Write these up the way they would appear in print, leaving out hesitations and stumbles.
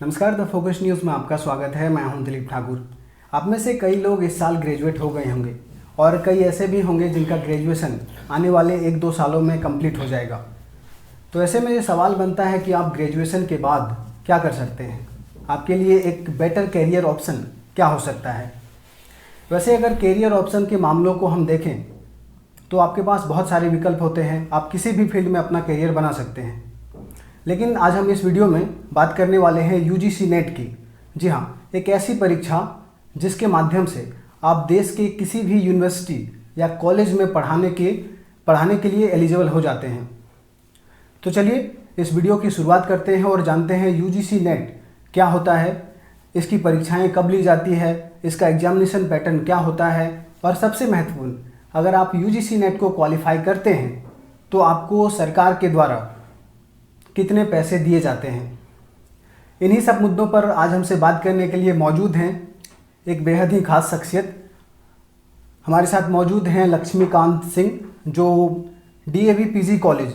नमस्कार, the focus news में आपका स्वागत है। मैं हूं दिलीप ठाकुर। आप में से कई लोग इस साल ग्रेजुएट हो गए होंगे और कई ऐसे भी होंगे जिनका ग्रेजुएशन आने वाले 1-2 सालों में कंप्लीट हो जाएगा। तो ऐसे में ये सवाल बनता है कि आप ग्रेजुएशन के बाद क्या कर सकते हैं, आपके लिए एक बेटर कैरियर ऑप्शन क्या हो सकता है। वैसे अगर कैरियर ऑप्शन के मामलों को हम देखें तो आपके पास बहुत सारे विकल्प होते हैं, आप किसी भी फील्ड में अपना कैरियर बना सकते हैं। लेकिन आज हम इस वीडियो में बात करने वाले हैं यूजीसी नेट की। जी हाँ, एक ऐसी परीक्षा जिसके माध्यम से आप देश के किसी भी यूनिवर्सिटी या कॉलेज में पढ़ाने के लिए एलिजिबल हो जाते हैं। तो चलिए इस वीडियो की शुरुआत करते हैं और जानते हैं यूजीसी नेट क्या होता है, इसकी परीक्षाएं कब ली जाती है, इसका एग्जामिनेशन पैटर्न क्या होता है और सबसे महत्वपूर्ण, अगर आप यूजीसी नेट को क्वालिफाई करते हैं तो आपको सरकार के द्वारा कितने पैसे दिए जाते हैं। इन्हीं सब मुद्दों पर आज हमसे बात करने के लिए मौजूद हैं एक बेहद ही खास शख्सियत। हमारे साथ मौजूद हैं लक्ष्मीकांत सिंह, जो डीएवी पीजी कॉलेज,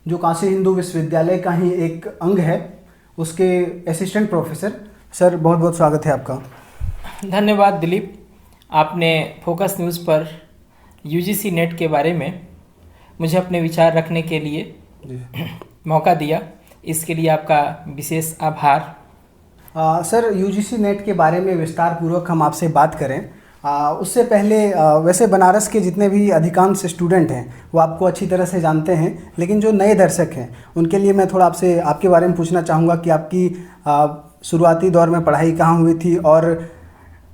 जो काशी हिंदू विश्वविद्यालय का ही एक अंग है, उसके असिस्टेंट प्रोफेसर। सर, बहुत बहुत स्वागत है आपका। धन्यवाद दिलीप, आपने फोकस न्यूज़ पर यूजीसी नेट के बारे में मुझे अपने विचार रखने के लिए मौका दिया, इसके लिए आपका विशेष आभार। सर, यूजीसी नेट के बारे में विस्तार पूर्वक हम आपसे बात करें उससे पहले वैसे बनारस के जितने भी अधिकांश स्टूडेंट हैं वो आपको अच्छी तरह से जानते हैं, लेकिन जो नए दर्शक हैं उनके लिए मैं थोड़ा आपसे आपके बारे में पूछना चाहूँगा कि आपकी शुरुआती दौर में पढ़ाई कहाँ हुई थी और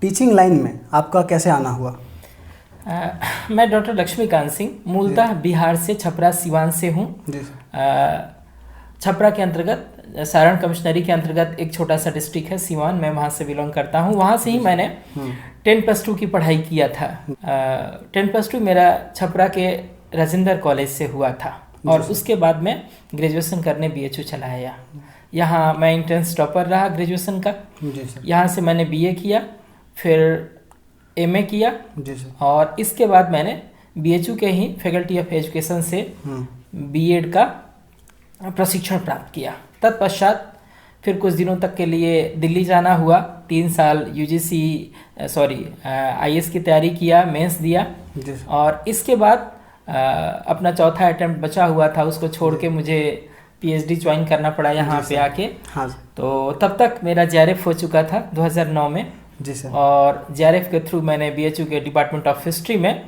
टीचिंग लाइन में आपका कैसे आना हुआ। मैं डॉक्टर लक्ष्मीकांत सिंह मूलतः बिहार से छपरा सिवान से हूँ। छपरा के अंतर्गत सारण कमिश्नरी के अंतर्गत एक छोटा सा डिस्ट्रिक्ट है सिवान, मैं वहाँ से बिलोंग करता हूँ। वहाँ से ही मैंने 10+2 की पढ़ाई किया था। 10+2 मेरा छपरा के राजेंद्र कॉलेज से हुआ था और उसके बाद मैं ग्रेजुएशन करने बीएचयू चला आया। यहाँ मैं एंट्रेंस टॉपर रहा ग्रेजुएशन का। यहाँ से मैंने बीए किया, फिर एमए किया और इसके बाद मैंने बीएचयू के ही फैकल्टी ऑफ एजुकेशन से बीएड का प्रशिक्षण प्राप्त किया। तत्पश्चात फिर कुछ दिनों तक के लिए दिल्ली जाना हुआ। 3 साल आईएएस की तैयारी किया, मेंस दिया और इसके बाद अपना चौथा अटेम्प्ट बचा हुआ था, उसको छोड़ के मुझे पीएचडी ज्वाइन करना पड़ा यहाँ पे आके। तो तब तक मेरा जेआरएफ हो चुका था 2009 में। जी सर। और जेआरएफ के थ्रू मैंने बीएचयू के डिपार्टमेंट ऑफ हिस्ट्री में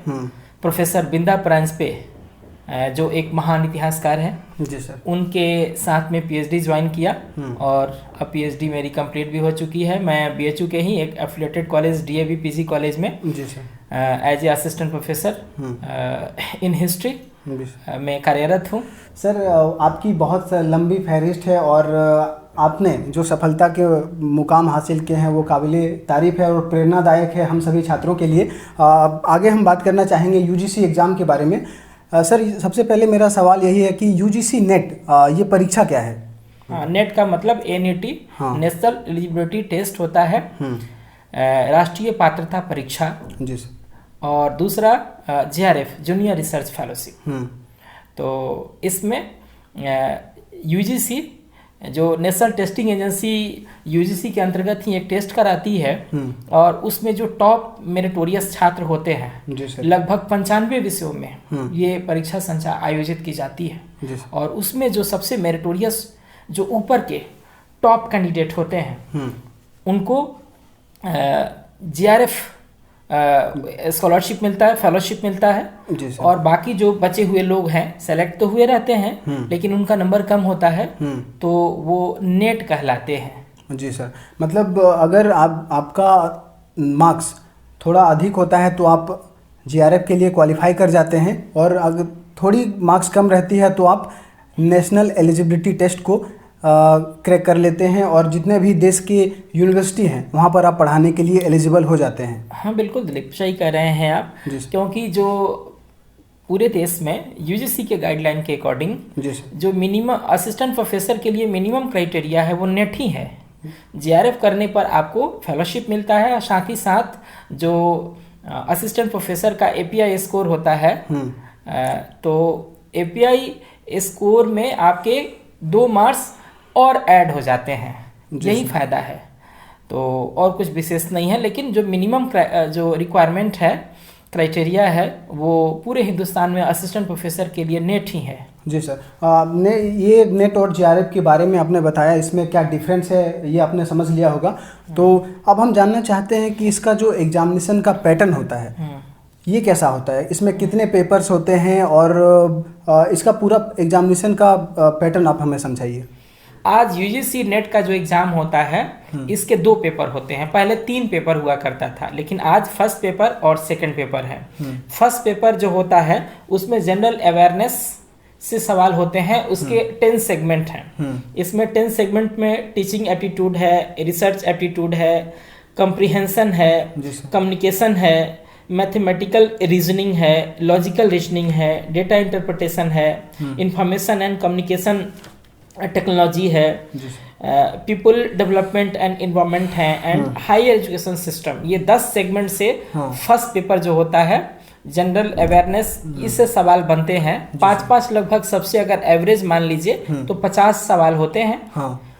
प्रोफेसर बिंदा परांजपे, जो एक महान इतिहासकार हैं, जी सर, उनके साथ में पीएचडी ज्वाइन किया और अब पीएचडी मेरी कंप्लीट भी हो चुकी है। मैं बीएचयू के ही एक affiliated college DAV PG college में as a assistant professor in history में कार्यरत हूँ। सर, आपकी बहुत लंबी फहरिस्त है और आपने जो सफलता के मुकाम हासिल किए हैं वो काबिले तारीफ़ है और प्रेरणादायक है हम सभी छात्रों के लिए। आगे हम बात करना चाहेंगे यूजीसी एग्ज़ाम के बारे में। सर, सबसे पहले मेरा सवाल यही है कि यूजीसी नेट ये परीक्षा क्या है। नेट का मतलब एनईटी, नेशनल एलिजिबिलिटी टेस्ट होता है, राष्ट्रीय पात्रता परीक्षा। जी सर। और दूसरा जेआरएफ, जूनियर रिसर्च फेलोशिप। तो इसमें यूजीसी जो नेशनल टेस्टिंग एजेंसी यूजीसी के अंतर्गत ही एक टेस्ट कराती है और उसमें जो टॉप मेरिटोरियस छात्र होते हैं, लगभग 95 विषयों में ये परीक्षा संख्या आयोजित की जाती है और उसमें जो सबसे मेरिटोरियस, जो ऊपर के टॉप कैंडिडेट होते हैं, उनको जेआरएफ स्कॉलरशिप मिलता है, फेलोशिप मिलता है और बाकी जो बचे हुए लोग हैं सेलेक्ट तो हुए रहते हैं लेकिन उनका नंबर कम होता है तो वो नेट कहलाते हैं। जी सर, मतलब अगर आपका मार्क्स थोड़ा अधिक होता है तो आप जेआरएफ के लिए क्वालिफाई कर जाते हैं और अगर थोड़ी मार्क्स कम रहती है तो आप नेशनल एलिजिबिलिटी टेस्ट को क्रैक कर लेते हैं और जितने भी देश की यूनिवर्सिटी हैं वहाँ पर आप पढ़ाने के लिए एलिजिबल हो जाते हैं। हाँ बिल्कुल दिलीप, सही कह रहे हैं आप, क्योंकि जो पूरे देश में यूजीसी के गाइडलाइन के अकॉर्डिंग जो मिनिमम असिस्टेंट प्रोफेसर के लिए मिनिमम क्राइटेरिया है वो नेट ही है। जेआरएफ करने पर आपको फेलोशिप मिलता है और साथ ही साथ जो असिस्टेंट प्रोफेसर का एपीआई स्कोर होता है तो एपीआई स्कोर में आपके 2 मार्क्स और ऐड हो जाते हैं, यही फायदा है। तो और कुछ विशेष नहीं है, लेकिन जो मिनिमम जो रिक्वायरमेंट है, क्राइटेरिया है, वो पूरे हिंदुस्तान में असिस्टेंट प्रोफेसर के लिए नेट ही है। जी सर, ये नेट और जेआरएफ के बारे में आपने बताया, इसमें क्या डिफरेंस है ये आपने समझ लिया होगा। तो अब हम जानना चाहते हैं कि इसका जो एग्जामिनेशन का पैटर्न होता है ये कैसा होता है, इसमें कितने पेपर्स होते हैं और इसका पूरा एग्जामिनेशन का पैटर्न आप हमें समझाइए। आज यूजीसी नेट का जो एग्जाम होता है इसके 2 पेपर होते हैं। पहले 3 पेपर हुआ करता था, लेकिन आज फर्स्ट पेपर और सेकंड पेपर है। फर्स्ट पेपर जो होता है उसमें जनरल अवेयरनेस से सवाल होते हैं, उसके 10 सेगमेंट हैं। इसमें 10 सेगमेंट में टीचिंग एप्टीट्यूड है, रिसर्च एप्टीट्यूड है, कंप्रीहेंशन है, कम्युनिकेशन है, मैथमेटिकल रीजनिंग है, लॉजिकल रीजनिंग है, डेटा इंटरप्रिटेशन है, इंफॉर्मेशन एंड कम्युनिकेशन टेक्नोलॉजी है, पीपल डेवलपमेंट एंड इन्वायरमेंट है, एंड हायर एजुकेशन सिस्टम। ये 10 सेगमेंट से फर्स्ट पेपर जो होता है जनरल अवेयरनेस, इससे सवाल बनते हैं 5-5 लगभग। सबसे अगर एवरेज मान लीजिए तो 50 सवाल होते हैं।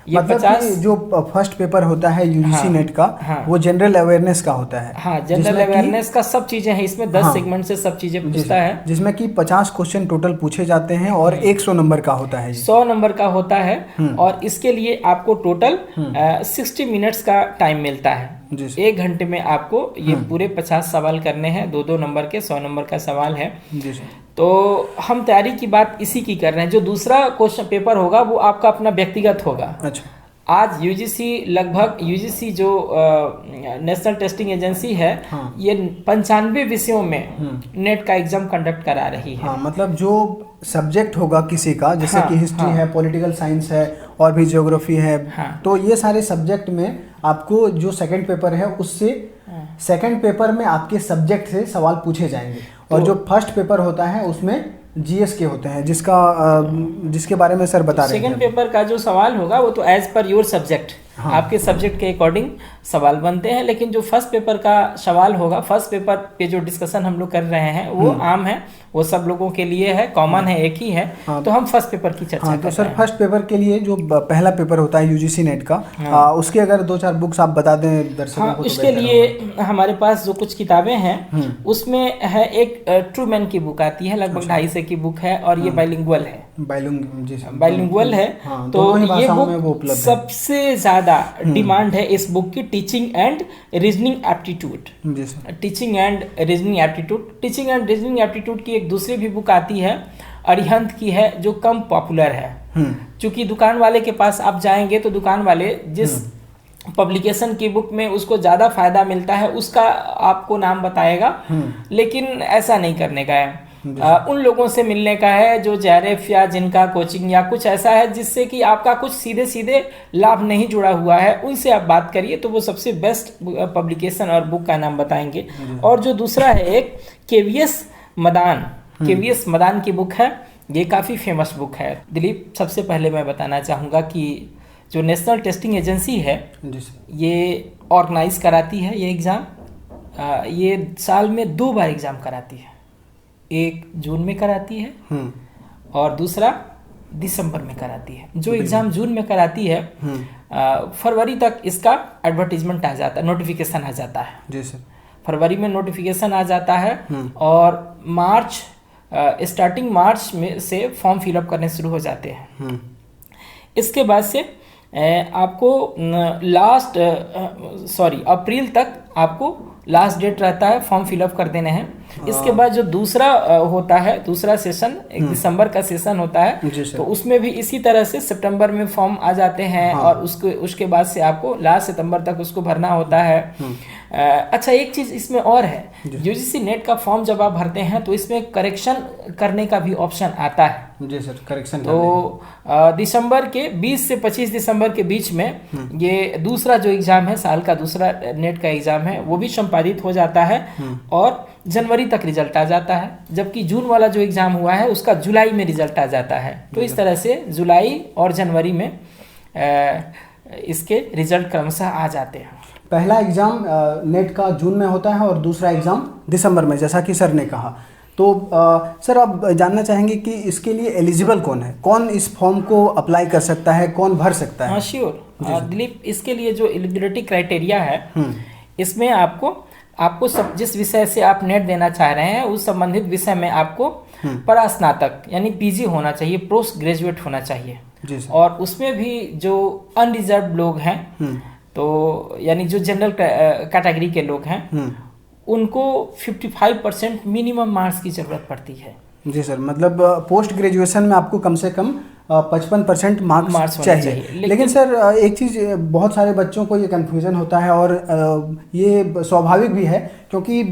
ये मतलब 50 जो फर्स्ट पेपर होता है यूजीसी नेट का, वो जनरल अवेयरनेस का होता है। हाँ, जनरल अवेयरनेस का सब चीजें हैं इसमें, 10 सेगमेंट से सब चीजें पूछता है, जिसमें कि 50 क्वेश्चन टोटल पूछे जाते हैं और 100 नंबर का होता है। 100 नंबर का होता है और इसके लिए आपको टोटल 60 मिनट्स का टाइम मिलता है। 1 घंटे में आपको ये पूरे 50 सवाल करने हैं, 2-2 नंबर के 100 नंबर का सवाल है। तो हम तैयारी की बात इसी की कर रहे हैं। जो दूसरा क्वेश्चन पेपर होगा वो आपका अपना व्यक्तिगत होगा। अच्छा, आज यूजीसी जो नेशनल टेस्टिंग एजेंसी है, ये 95 विषयों में नेट का एग्जाम कंडक्ट करा रही है। मतलब जो सब्जेक्ट होगा किसी का, जैसे कि हिस्ट्री है, पॉलिटिकल साइंस है और भी ज्योग्राफी है, तो ये सारे सब्जेक्ट में आपको जो सेकंड पेपर है उससे सेकंड पेपर में आपके सब्जेक्ट से सवाल पूछे जाएंगे। और जो फर्स्ट पेपर होता है उसमें जीएस के होते हैं, जिसके बारे में सर बता रहे हैं। सेकंड पेपर का जो सवाल होगा वो तो एज पर योर सब्जेक्ट, आपके सब्जेक्ट के अकॉर्डिंग सवाल बनते हैं। लेकिन जो फर्स्ट पेपर का सवाल होगा, फर्स्ट पेपर पे जो डिस्कशन हम लोग कर रहे हैं वो आम है, वो सब लोगों के लिए है, कॉमन है, एक ही है। तो हम फर्स्ट पेपर की चर्चा तो सर फर्स्ट पेपर के लिए जो पहला पेपर होता है यूजीसी नेट का, उसके अगर 2-4 बुक्स आप बता दें दर्शकों को। उसके लिए हमारे पास जो कुछ किताबें हैं उसमें है एक ट्रूमैन की बुक आती है, लगभग 250 की बुक है, और ये बाइलिंगुअल है। बाइलिंगुअल है, तो ये बुक सबसे ज्यादा डिमांड है इस बुक की, teaching and reasoning aptitude. Teaching and reasoning aptitude की एक दूसरी भी बुक आती है, अरिहंत की है, जो कम पॉपुलर है। क्योंकि दुकान वाले के पास आप जाएंगे तो दुकान वाले जिस पब्लिकेशन की बुक में उसको ज्यादा फायदा मिलता है उसका आपको नाम बताएगा, लेकिन ऐसा नहीं करने का है। उन लोगों से मिलने का है जो जेआरएफ या जिनका कोचिंग या कुछ ऐसा है जिससे कि आपका कुछ सीधे सीधे लाभ नहीं जुड़ा हुआ है, उनसे आप बात करिए तो वो सबसे बेस्ट पब्लिकेशन और बुक का नाम बताएंगे। और जो दूसरा है एक केवीएस मदान की बुक है, ये काफ़ी फेमस बुक है। दिलीप, सबसे पहले मैं बताना चाहूँगा कि जो नेशनल टेस्टिंग एजेंसी है ये ऑर्गेनाइज कराती है ये एग्ज़ाम। ये साल में 2 बार एग्ज़ाम कराती है, एक जून में कराती है और दूसरा दिसंबर में कराती है। जो एग्ज़ाम जून में कराती है फरवरी तक इसका एडवर्टीजमेंट आ जाता है, नोटिफिकेशन आ जाता है। जी सर, फरवरी में नोटिफिकेशन आ जाता है और स्टार्टिंग मार्च में से फॉर्म फिलअप करने शुरू हो जाते हैं। इसके बाद से आपको अप्रैल तक आपको लास्ट डेट रहता है, फॉर्म फिलअप कर देने हैं। इसके बाद जो दूसरा होता है, दूसरा सेशन एक दिसंबर का सेशन होता है, तो उसमें भी इसी तरह से सितंबर में फॉर्म आ जाते हैं और उसके बाद से आपको लास्ट सितंबर तक उसको भरना होता है। अच्छा, एक चीज इसमें और है, यूजीसी नेट का फॉर्म जब आप भरते हैं तो इसमें करेक्शन करने का भी ऑप्शन आता है। जी सर, करेक्शन। तो दिसंबर के 20 से 25 दिसंबर के बीच में ये दूसरा जो एग्जाम है, साल का दूसरा नेट का एग्जाम है, वो भी संपादित हो जाता है और जनवरी तक रिजल्ट आ जाता है। जबकि जून वाला जो एग्जाम हुआ है उसका जुलाई में रिजल्ट आ जाता है। तो इस तरह से जुलाई और जनवरी में इसके रिजल्ट क्रमशः आ जाते हैं। पहला एग्जाम नेट का जून में होता है और दूसरा एग्जाम दिसंबर में, जैसा कि सर ने कहा। तो सर आप जानना चाहेंगे कि इसके लिए एलिजिबल कौन है, कौन इस फॉर्म को अप्लाई कर सकता है, कौन भर सकता है? हाँ श्योर दिलीप, इसके लिए जो एलिजिबिलिटी क्राइटेरिया है इसमें आपको सब जिस विषय से आप नेट देना चाह रहे हैं उस संबंधित विषय में आपको परास्नातक यानी पीजी होना चाहिए, पोस्ट ग्रेजुएट होना चाहिए जी सर। और उसमें भी जो अनरिजर्व लोग हैं तो यानी जो जनरल कैटेगरी के लोग हैं उनको 55% मिनिमम मार्क्स की जरूरत पड़ती है। जी सर, मतलब पोस्ट ग्रेजुएशन में आपको कम से कम 55% मार्क्स चाहिए। लेकिन सर एक चीज़, बहुत सारे बच्चों को ये कन्फ्यूज़न होता है और ये स्वाभाविक भी है, क्योंकि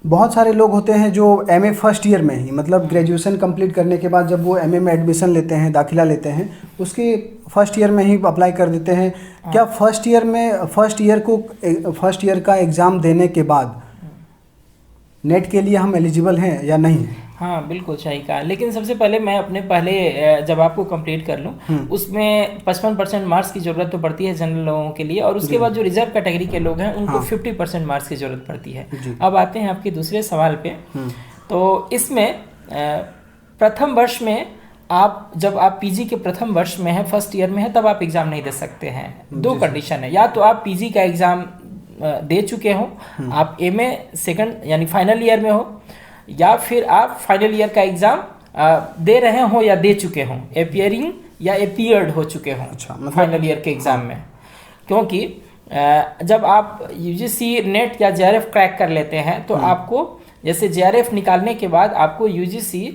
बहुत सारे लोग होते हैं जो एमए फर्स्ट ईयर में ही, मतलब ग्रेजुएशन कंप्लीट करने के बाद जब वो एमए में एडमिशन लेते हैं, दाखिला लेते हैं, उसके फर्स्ट ईयर में ही अप्लाई कर देते हैं। क्या फर्स्ट ईयर का एग्ज़ाम देने के बाद नेट के लिए हम एलिजिबल हैं या नहीं हैं? हाँ बिल्कुल सही कहा, लेकिन सबसे पहले मैं अपने पहले जब आपको कंप्लीट कर लूँ उसमें 55% मार्क्स की जरूरत तो पड़ती है जनरल लोगों के लिए, और उसके बाद जो रिजर्व कैटेगरी के लोग हैं उनको 50% मार्क्स की जरूरत पड़ती है। अब आते हैं आपके दूसरे सवाल पे। तो इसमें प्रथम वर्ष में जब आप पीजी के प्रथम वर्ष में है, फर्स्ट ईयर में है, तब आप एग्जाम नहीं दे सकते हैं। दो कंडीशन है, या तो आप पीजी का एग्जाम दे चुके हो, आप एमए सेकंड यानी फाइनल ईयर में हो, या फिर आप फाइनल ईयर का एग्जाम दे रहे हो या दे चुके हो, एपियरिंग या एपियर्ड हो चुके हो फाइनल ईयर के एग्जाम में। क्योंकि जब आप यूजीसी नेट या जेआरएफ क्रैक कर लेते हैं तो आपको जैसे जेआरएफ निकालने के बाद आपको यूजीसी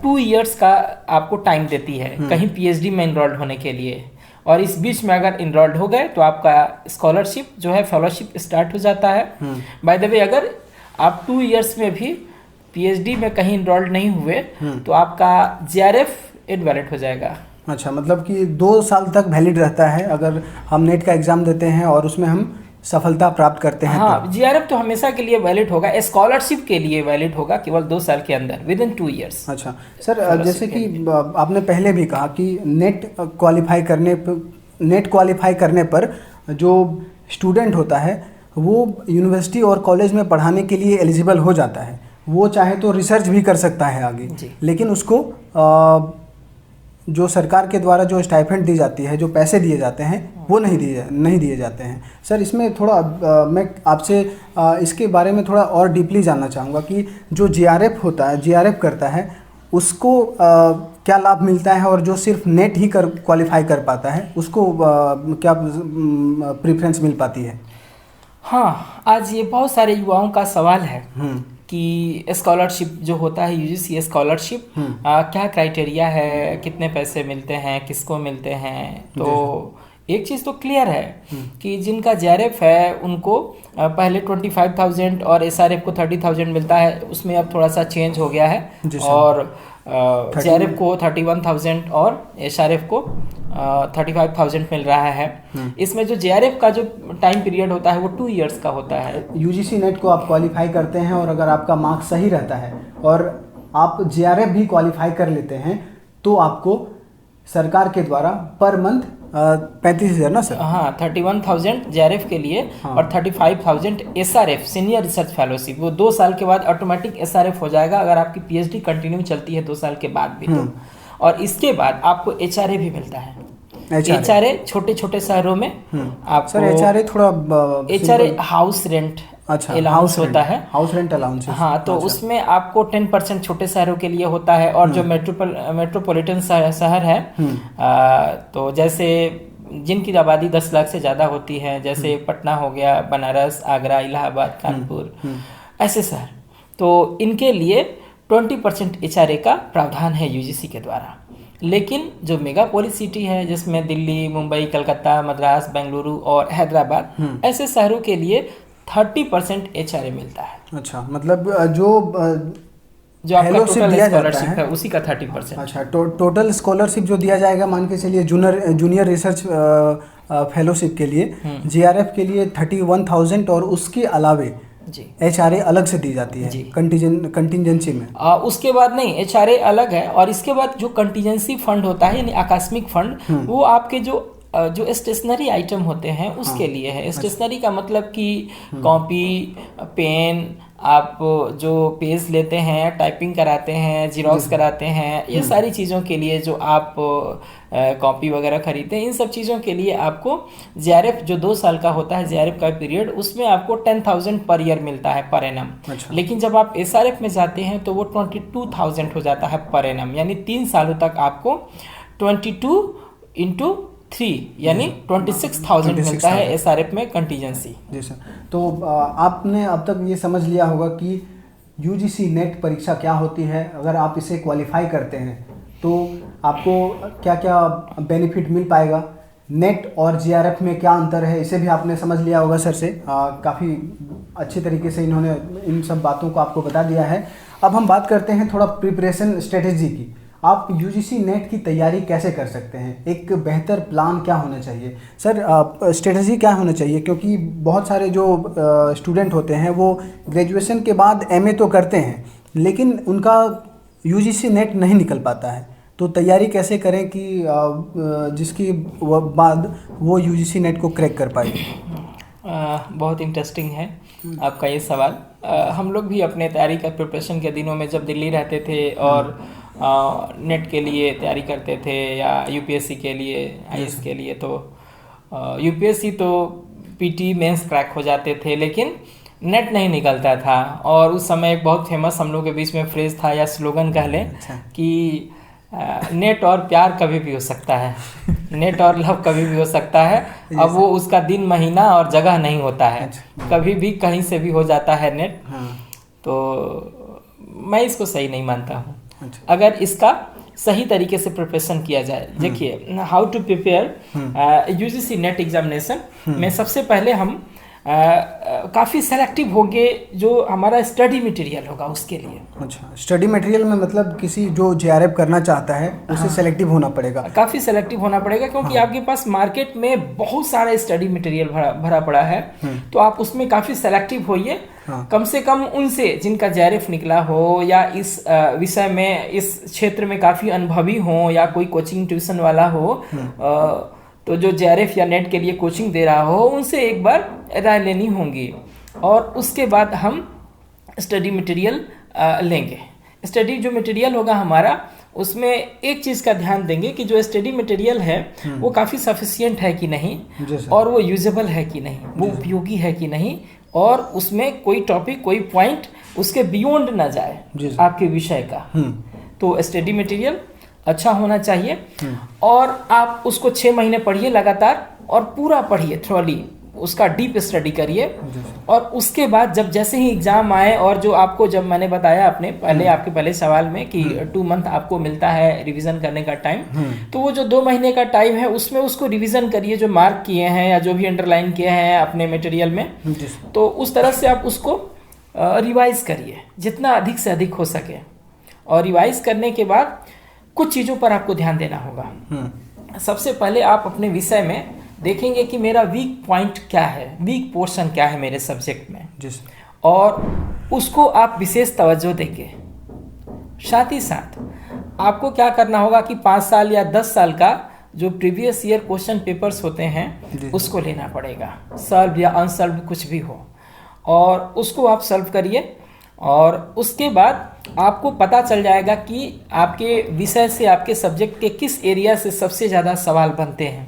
2 इयर्स का आपको टाइम देती है कहीं पीएचडी में इनरोल्ड होने के लिए, और इस बीच में अगर इनरोल्ड हो गए तो आपका स्कॉलरशिप जो है फेलोशिप स्टार्ट हो जाता है। बाय द वे, अगर आप 2 इयर्स में भी पीएचडी में कहीं इनरोल्ड नहीं हुए तो आपका जेआरएफ इनवैलिड हो जाएगा। अच्छा, मतलब कि 2 साल तक वैलिड रहता है अगर हम नेट का एग्जाम देते हैं और उसमें हम सफलता प्राप्त करते हैं। हाँ, जीआरएफ तो हमेशा के लिए वैलिड होगा, स्कॉलरशिप के लिए वैलिड होगा केवल 2 साल के अंदर, विद इन 2 इयर्स। अच्छा सर, जैसे कि आपने पहले भी कहा कि नेट क्वालिफाई करने पर जो स्टूडेंट होता है वो यूनिवर्सिटी और कॉलेज में पढ़ाने के लिए एलिजिबल हो जाता है। वो चाहे तो रिसर्च भी कर सकता है आगे, लेकिन उसको जो सरकार के द्वारा जो स्टाइपेंड दी जाती है, जो पैसे दिए जाते हैं, वो नहीं दिए जाते हैं। सर इसमें थोड़ा मैं आपसे इसके बारे में थोड़ा और डीपली जानना चाहूँगा कि जो जीआरएफ करता है उसको क्या लाभ मिलता है, और जो सिर्फ नेट ही क्वालिफाई कर पाता है उसको क्या प्रेफरेंस मिल पाती है? हाँ, आज ये बहुत सारे युवाओं का सवाल है कि स्कॉलरशिप जो होता है यूजीसी स्कॉलरशिप क्या क्राइटेरिया है, कितने पैसे मिलते हैं, किसको मिलते हैं। तो एक चीज़ तो क्लियर है कि जिनका जेआरएफ है उनको पहले 25,000 और एसआरएफ को 30,000 मिलता है, उसमें अब थोड़ा सा चेंज हो गया है, और जेआरएफ को 31,000 और एसआरएफ को 35,000 मिल रहा है। इसमें जो जेआरएफ का जो टाइम पीरियड होता है वो 2 इयर्स का होता है। यूजीसी नेट को आप क्वालिफाई करते हैं और अगर आपका मार्क्स सही रहता है और आप जेआरएफ भी क्वालिफाई कर लेते हैं तो आपको सरकार के द्वारा पर मंथ 35,000 ना सर? हाँ, 31,000 जेआरएफ के लिए और 35,000 एसआरएफ सीनियर रिसर्च फेलोशिप, वो 2 साल के बाद ऑटोमेटिक एसआरएफ हो जाएगा अगर आपकी पीएचडी कंटिन्यू चलती है 2 साल के बाद भी तो। और इसके बाद आपको एचआरए भी मिलता है। एचआरए छोटे छोटे शहरों में आपको sir HRA house rent allowance होता है, हाउस रेंट अलाउंस। हाँ, तो उसमें आपको 10% छोटे शहरों के लिए होता है, और जो मेट्रोपॉलिटन शहर है तो जैसे जिनकी आबादी 10 लाख से ज़्यादा होती है, जैसे पटना हो गया, बनारस, आगरा, इलाहाबाद, कानपुर, ऐसे शहर, तो इनके लिए 20% एचआरए का प्रावधान है यूजीसी के द्वारा। लेकिन जो मेगापोलिस सिटी है जिसमें दिल्ली, मुंबई, कलकत्ता, मद्रास, बेंगलुरु और हैदराबाद, ऐसे शहरों के लिए 30% एचआरए मिलता है। अच्छा, मतलब जो आपका टोटल स्कॉलरशिप है उसी का 30%। अच्छा, टोटल स्कॉलरशिप जो दिया जाएगा, मान के चलिए जूनियर रिसर्च फेलोशिप के लिए, जीआरएफ के लिए 31,000 और उसके अलावे एचआरए अलग से दी जाती है कंटिजेंसी में। उसके बाद नहीं, एचआरए अलग है, और इसके बाद जो कंटिजेंसी फंड होता है यानी आकस्मिक फंड, वो आपके जो स्टेशनरी आइटम होते हैं उसके लिए है। स्टेशनरी का मतलब कि कॉपी, पेन, आप जो पेज लेते हैं, टाइपिंग कराते हैं, जीरोक्स कराते हैं, ये सारी चीज़ों के लिए जो आप कॉपी वगैरह खरीदते हैं, इन सब चीज़ों के लिए आपको जेआरएफ जो 2 साल का होता है जेआरएफ का पीरियड, उसमें आपको 10,000 पर ईयर मिलता है पर एनम। अच्छा। लेकिन जब आप एसआरएफ में जाते हैं तो वो 22,000 हो जाता है पर एनम, यानी 3 सालों तक आपको 22 इंटू 3 यानी 26,000 मिलता है एसआरएफ में कंटीजेंसी। जी सर। तो आपने अब तक ये समझ लिया होगा कि यूजीसी नेट परीक्षा क्या होती है। अगर आप इसे क्वालिफाई करते हैं तो आपको क्या क्या बेनिफिट मिल पाएगा, नेट और जीआरएफ में क्या अंतर है, इसे भी आपने समझ लिया होगा सर से। काफ़ी अच्छी तरीके से इन्होंने इन सब बातों को आपको बता दिया है। अब हम बात करते हैं थोड़ा प्रिपरेशन स्ट्रेटेजी की। आप यूजीसी नेट की तैयारी कैसे कर सकते हैं, एक बेहतर प्लान क्या होना चाहिए सर, स्ट्रेटजी क्या होना चाहिए? क्योंकि बहुत सारे जो स्टूडेंट होते हैं वो ग्रेजुएशन के बाद एमए तो करते हैं लेकिन उनका यूजीसी नेट नहीं निकल पाता है, तो तैयारी कैसे करें कि जिसकी बाद वो यूजीसी नेट को क्रैक कर पाए? बहुत इंटरेस्टिंग है आपका ये सवाल। हम लोग भी अपने तैयारी का प्रिपरेशन के दिनों में जब दिल्ली रहते थे और नेट के लिए तैयारी करते थे या यूपीएससी के लिए, आईएएस के लिए, तो यूपीएससी तो पीटी मेंस क्रैक हो जाते थे लेकिन नेट नहीं निकलता था। और उस समय एक बहुत फेमस हम लोग के बीच में फ्रेज था या स्लोगन कह लें कि नेट और प्यार कभी भी हो सकता है, नेट और लव कभी भी हो सकता है। अब वो उसका दिन, महीना और जगह नहीं होता है, कभी भी कहीं से भी हो जाता है नेट। तो मैं इसको सही नहीं मानता हूँ। अगर इसका सही तरीके से प्रिपरेशन किया जाए, देखिए how to prepare UGC NET examination में सबसे पहले हम काफ़ी सेलेक्टिव होंगे जो हमारा स्टडी मटेरियल होगा उसके लिए। अच्छा, स्टडी मटेरियल में मतलब किसी जो जेआरएफ करना चाहता है उसे सेलेक्टिव होना पड़ेगा, काफ़ी सेलेक्टिव होना पड़ेगा क्योंकि आपके पास मार्केट में बहुत सारा स्टडी मटेरियल भरा पड़ा है। तो आप उसमें काफ़ी सेलेक्टिव होइए, कम से कम उनसे जिनका जेआरएफ निकला हो या इस विषय में, इस क्षेत्र में काफ़ी अनुभवी हो या कोई कोचिंग ट्यूशन वाला हो, तो जो जेआरएफ या नेट के लिए कोचिंग दे रहा हो उनसे एक बार राय लेनी होगी। और उसके बाद हम स्टडी मटेरियल लेंगे। स्टडी जो मटेरियल होगा हमारा, उसमें एक चीज़ का ध्यान देंगे कि जो स्टडी मटेरियल है वो काफ़ी सफिशिएंट है कि नहीं, और वो यूजेबल है कि नहीं, वो उपयोगी है कि नहीं, और उसमें कोई टॉपिक, कोई पॉइंट उसके बियॉन्ड ना जाए आपके विषय का। तो स्टडी मटेरियल अच्छा होना चाहिए और आप उसको 6 महीने पढ़िए लगातार और पूरा पढ़िए, थ्रोली उसका डीप स्टडी करिए। और उसके बाद जब जैसे ही एग्जाम आए, और जो आपको जब मैंने बताया अपने पहले आपके पहले सवाल में कि 2 मंथ आपको मिलता है रिवीजन करने का टाइम, तो वो जो 2 महीने का टाइम है उसमें उसको रिवीजन करिए, जो मार्क किए हैं या जो भी अंडरलाइन किए हैं अपने मटेरियल में, तो उस तरह से आप उसको रिवाइज करिए जितना अधिक से अधिक हो सके। और रिवाइज करने के बाद कुछ चीज़ों पर आपको ध्यान देना होगा। सबसे पहले आप अपने विषय में देखेंगे कि मेरा वीक पॉइंट क्या है, वीक पोर्शन क्या है मेरे सब्जेक्ट में, और उसको आप विशेष तवज्जो देंगे। साथ ही साथ आपको क्या करना होगा कि 5 साल या 10 साल का जो प्रीवियस ईयर क्वेश्चन पेपर्स होते हैं उसको लेना पड़ेगा, सॉल्व या अनसॉल्व कुछ भी हो, और उसको आप सॉल्व करिए। और उसके बाद आपको पता चल जाएगा कि आपके विषय से, आपके सब्जेक्ट के किस एरिया से सबसे ज़्यादा सवाल बनते हैं।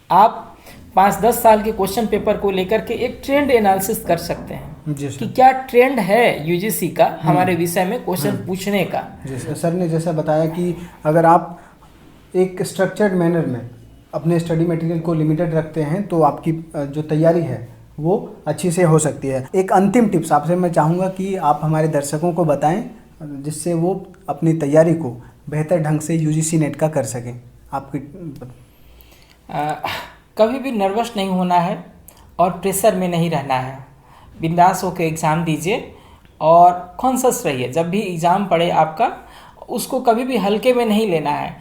आप 5-10 साल के क्वेश्चन पेपर को लेकर के एक ट्रेंड एनालिसिस कर सकते हैं कि क्या ट्रेंड है यूजीसी का हमारे विषय में क्वेश्चन पूछने का। सर ने जैसा बताया कि अगर आप एक स्ट्रक्चर्ड मैनर में अपने स्टडी मटेरियल को लिमिटेड रखते हैं तो आपकी जो तैयारी है वो अच्छी से हो सकती है। एक अंतिम टिप्स आपसे मैं चाहूँगा कि आप हमारे दर्शकों को बताएं जिससे वो अपनी तैयारी को बेहतर ढंग से यूजीसी नेट का कर सकें। आपकी कभी भी नर्वस नहीं होना है और प्रेशर में नहीं रहना है। बिंदास होकर एग्ज़ाम दीजिए और कॉन्शियस रहिए। जब भी एग्ज़ाम पड़े आपका, उसको कभी भी हल्के में नहीं लेना है।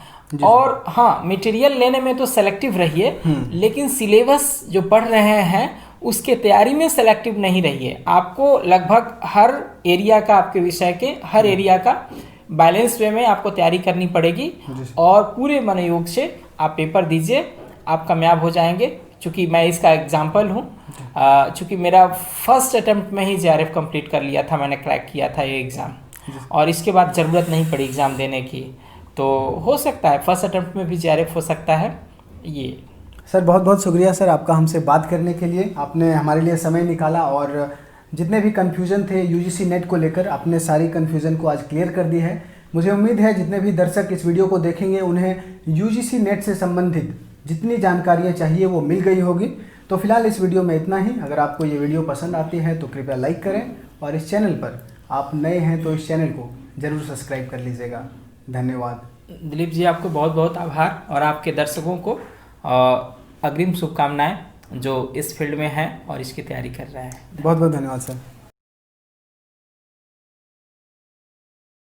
और हाँ, मटेरियल लेने में तो सेलेक्टिव रहिए, लेकिन सिलेबस जो पढ़ रहे हैं उसके तैयारी में सेलेक्टिव नहीं रहिए। आपको लगभग हर एरिया का, आपके विषय के हर एरिया का बैलेंस वे में आपको तैयारी करनी पड़ेगी और पूरे मनोयोग से आप पेपर दीजिए, आप कामयाब हो जाएंगे। चूँकि मैं इसका एग्जाम्पल हूँ, चूँकि मेरा फर्स्ट अटेम्प्ट में ही JRF कंप्लीट कर लिया था, मैंने क्रैक किया था ये एग्ज़ाम, और इसके बाद ज़रूरत नहीं पड़ी एग्ज़ाम देने की। तो हो सकता है फर्स्ट अटेम्प्ट में भी JRF हो सकता है ये। सर बहुत बहुत शुक्रिया सर आपका हमसे बात करने के लिए, आपने हमारे लिए समय निकाला और जितने भी कन्फ्यूज़न थे UGC नेट को लेकर आपने सारी कन्फ्यूज़न को आज क्लियर कर दी है। मुझे उम्मीद है जितने भी दर्शक इस वीडियो को देखेंगे उन्हें UGC नेट से संबंधित जितनी जानकारियाँ चाहिए वो मिल गई होगी। तो फिलहाल इस वीडियो में इतना ही। अगर आपको ये वीडियो पसंद आती है तो कृपया लाइक करें और इस चैनल पर आप नए हैं तो इस चैनल को ज़रूर सब्सक्राइब कर लीजिएगा। धन्यवाद। दिलीप जी, आपको बहुत बहुत आभार और आपके दर्शकों को अग्रिम शुभकामनाएं जो इस फील्ड में हैं और इसकी तैयारी कर रहे हैं। बहुत बहुत धन्यवाद सर।